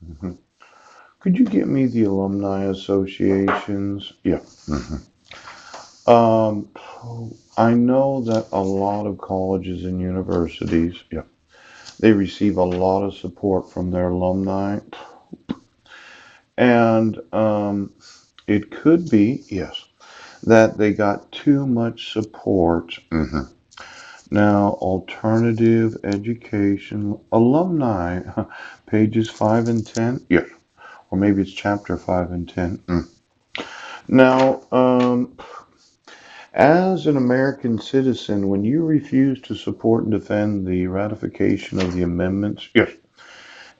Mhm. Could you get me the alumni associations? Yeah. Mhm. Um, I know that a lot of colleges and universities, yeah, they receive a lot of support from their alumni, and it could be, yes, that they got too much support. Mhm. Now, alternative education alumni, pages 5 and 10, yes, or maybe it's chapter 5 and 10. Now, as an American citizen, when you refuse to support and defend the ratification of the amendments, yes,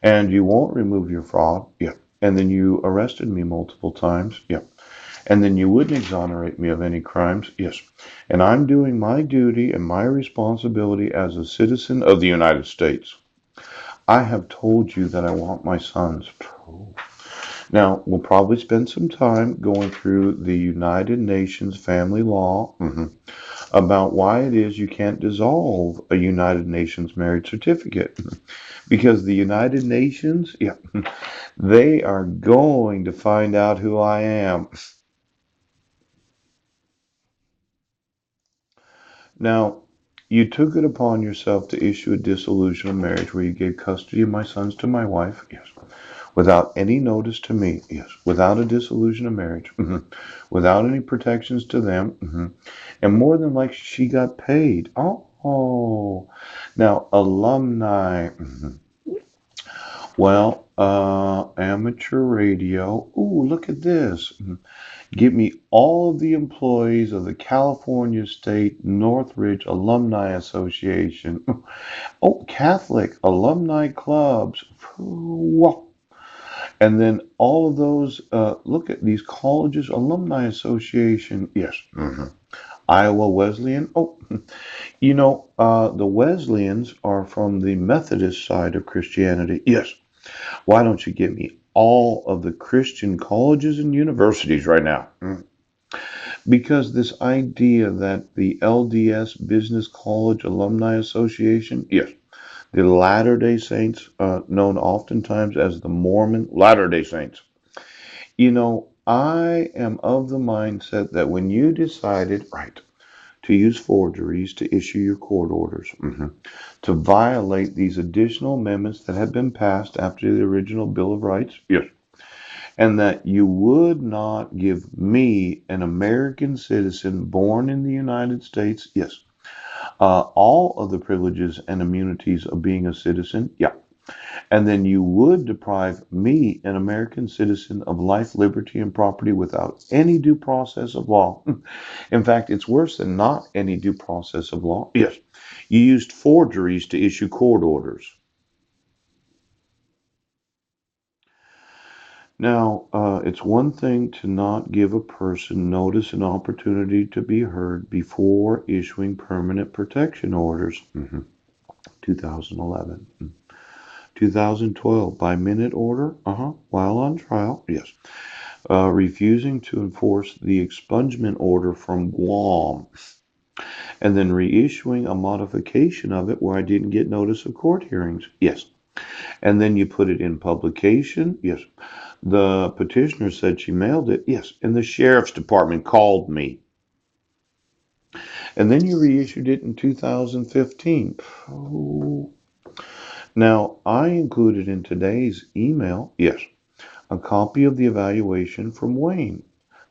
and you won't remove your fraud, yeah, and then you arrested me multiple times, yeah, and then you wouldn't exonerate me of any crimes, yes, and I'm doing my duty and my responsibility as a citizen of the United States. I have told you that I want my sons. Now, we'll probably spend some time going through the United Nations family law. About why it is you can't dissolve a United Nations marriage certificate. Because the United Nations, yeah, they are going to find out who I am. Now, you took it upon yourself to issue a dissolution of marriage where you gave custody of my sons to my wife, yes, without any notice to me, yes, without a dissolution of marriage, without any protections to them, and more than likely she got paid. Oh. Now, alumni. Well, amateur radio. Ooh, look at this. Give me all of the employees of the California State Northridge Alumni Association. Oh, Catholic alumni clubs. Whoa. And then all of those, look at these colleges, alumni association. Yes. Iowa Wesleyan. Oh, the Wesleyans are from the Methodist side of Christianity. Yes. Why don't you give me all of the Christian colleges and universities right now? Because this idea that the LDS Business College Alumni Association, yes, the Latter day Saints, known oftentimes as the Mormon Latter day Saints, I am of the mindset that when you decided, right, to use forgeries to issue your court orders, to violate these additional amendments that had been passed after the original Bill of Rights, yes, and that you would not give me, an American citizen born in the United States, yes, all of the privileges and immunities of being a citizen, yeah, and then you would deprive me, an American citizen, of life, liberty, and property without any due process of law. In fact, it's worse than not any due process of law. Yes, you used forgeries to issue court orders. Now, it's one thing to not give a person notice and opportunity to be heard before issuing permanent protection orders. 2011. 2012, by minute order, while on trial, yes. Refusing to enforce the expungement order from Guam, and then reissuing a modification of it where I didn't get notice of court hearings, yes. And then you put it in publication, yes. The petitioner said she mailed it, yes. And the sheriff's department called me. And then you reissued it in 2015. Oh. Now, I included in today's email, yes, a copy of the evaluation from Wayne,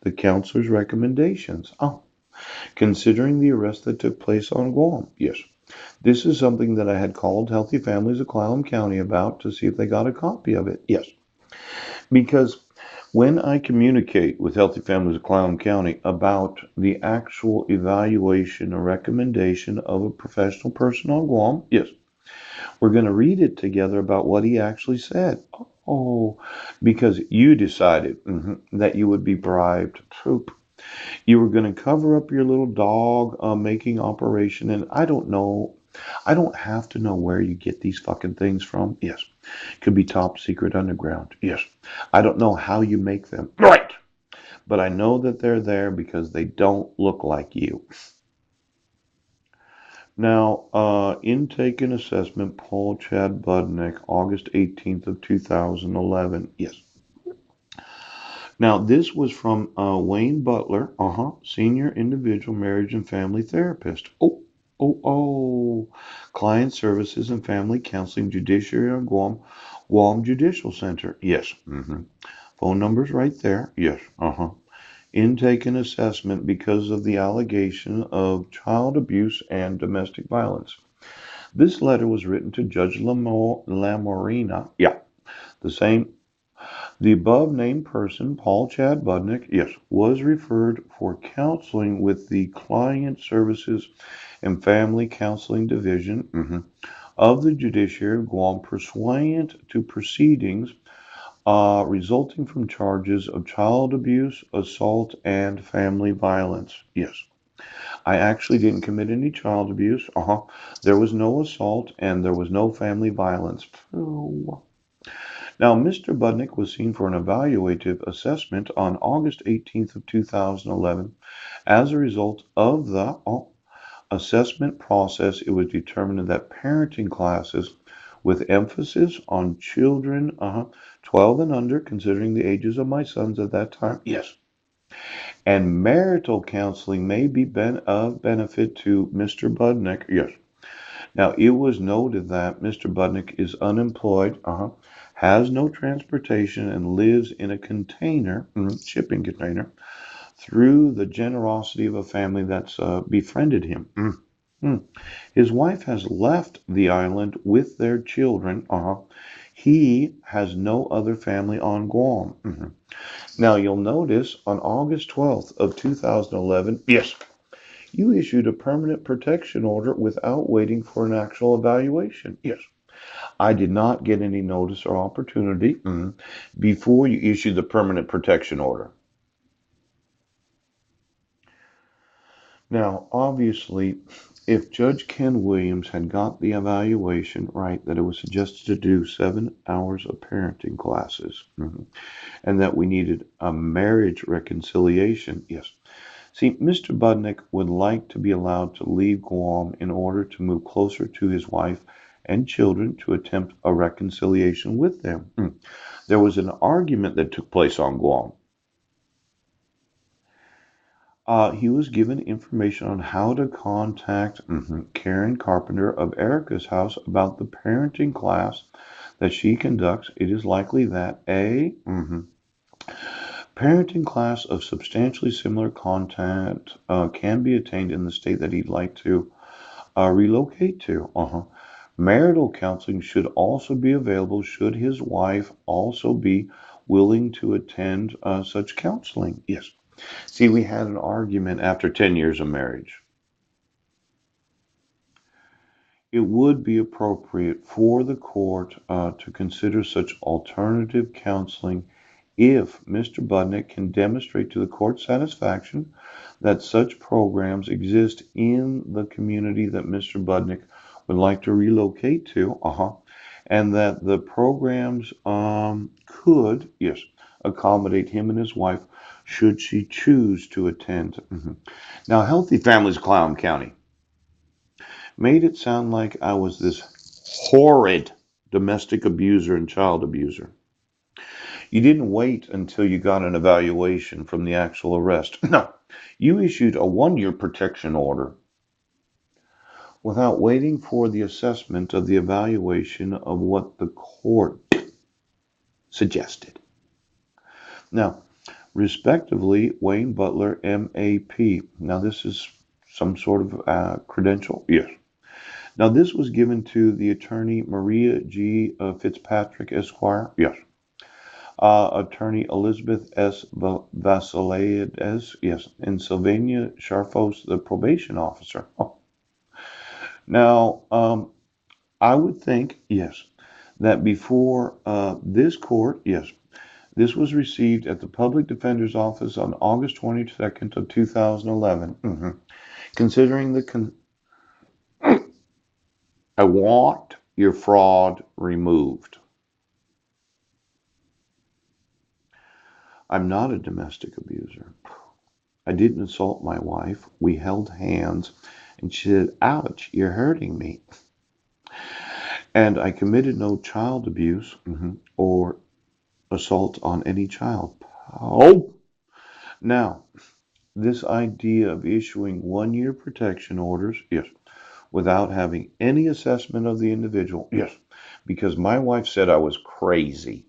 the counselor's recommendations. Oh, considering the arrest that took place on Guam, yes. This is something that I had called Healthy Families of Clallam County about to see if they got a copy of it. Yes. Because when I communicate with Healthy Families of Clallam County about the actual evaluation or recommendation of a professional person on Guam, yes, we're going to read it together about what he actually said. Oh, because you decided that you would be bribed. Poop. You were going to cover up your little dog making operation, and I don't know. I don't have to know where you get these fucking things from. Yes. Could be top secret underground. Yes. I don't know how you make them. Right. But I know that they're there because they don't look like you. Now, intake and assessment, Paul Chad Budnick, August 18th of 2011. Yes. Now, this was from Wayne Butler, senior individual marriage and family therapist. Oh. Client Services and Family Counseling, Judiciary on Guam, Guam Judicial Center. Yes. Phone number's right there. Yes. Intake and assessment because of the allegation of child abuse and domestic violence. This letter was written to Judge Lamorina. Yeah, the same. The above named person, Paul Chad Budnick, yes, was referred for counseling with the Client Services and Family Counseling Division of the Judiciary of Guam pursuant to proceedings resulting from charges of child abuse, assault, and family violence. Yes. I actually didn't commit any child abuse. There was no assault and there was no family violence. Oh. Now, Mr. Budnick was seen for an evaluative assessment on August 18th of 2011. As a result of the assessment process, it was determined that parenting classes with emphasis on children 12 and under, considering the ages of my sons at that time, yes, and marital counseling may be of benefit to Mr. Budnick, yes. Now, it was noted that Mr. Budnick is unemployed, has no transportation, and lives in a container, shipping container, through the generosity of a family that's befriended him. His wife has left the island with their children. He has no other family on Guam. Now, you'll notice on August 12th of 2011, yes, you issued a permanent protection order without waiting for an actual evaluation. Yes. I did not get any notice or opportunity before you issued the permanent protection order. Now, obviously, if Judge Ken Williams had got the evaluation right, that it was suggested to do 7 hours of parenting classes, and that we needed a marriage reconciliation, yes. See, Mr. Budnick would like to be allowed to leave Guam in order to move closer to his wife and children to attempt a reconciliation with them. There was an argument that took place on Guam. He was given information on how to contact Karen Carpenter of Erica's house about the parenting class that she conducts. It is likely that a parenting class of substantially similar content can be attained in the state that he'd like to relocate to. Marital counseling should also be available should his wife also be willing to attend such counseling. Yes. See, we had an argument after 10 years of marriage. It would be appropriate for the court to consider such alternative counseling if Mr. Budnick can demonstrate to the court's satisfaction that such programs exist in the community that Mr. Budnick would like to relocate to, and that the programs could, yes, accommodate him and his wife should she choose to attend. Now, Healthy Families Clown County made it sound like I was this horrid domestic abuser and child abuser. You didn't wait until you got an evaluation from the actual arrest. No, you issued a 1-year protection order without waiting for the assessment of the evaluation of what the court suggested. Now, respectively, Wayne Butler, MAP. Now, this is some sort of credential? Yes. Now, this was given to the attorney Maria G. Fitzpatrick, Esquire. Yes. Attorney Elizabeth S. Vasilades, yes, and Sylvania Sharfos, the probation officer. Now, I would think, yes, that before this court, yes, this was received at the Public Defender's Office on August 22nd of 2011. Considering I want your fraud removed. I'm not a domestic abuser. I didn't assault my wife. We held hands And she said, ouch, you're hurting me. And I committed no child abuse or assault on any child. Oh, now, this idea of issuing 1 year protection orders, yes, without having any assessment of the individual, yes, because my wife said I was crazy.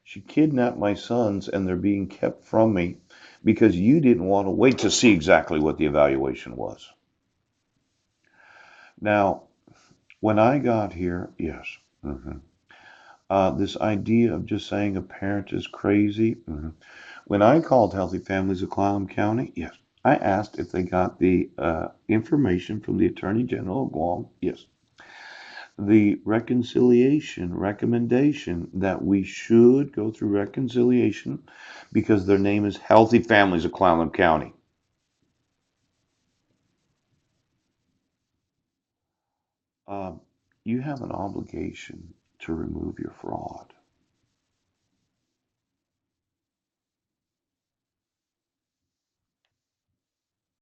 She kidnapped my sons and they're being kept from me because you didn't want to wait to see exactly what the evaluation was. Now, when I got here, yes, this idea of just saying a parent is crazy. When I called Healthy Families of Clallam County, yes, I asked if they got the information from the Attorney General of Guam, yes, the reconciliation recommendation that we should go through reconciliation because their name is Healthy Families of Clallam County. Um, you have an obligation to remove your fraud.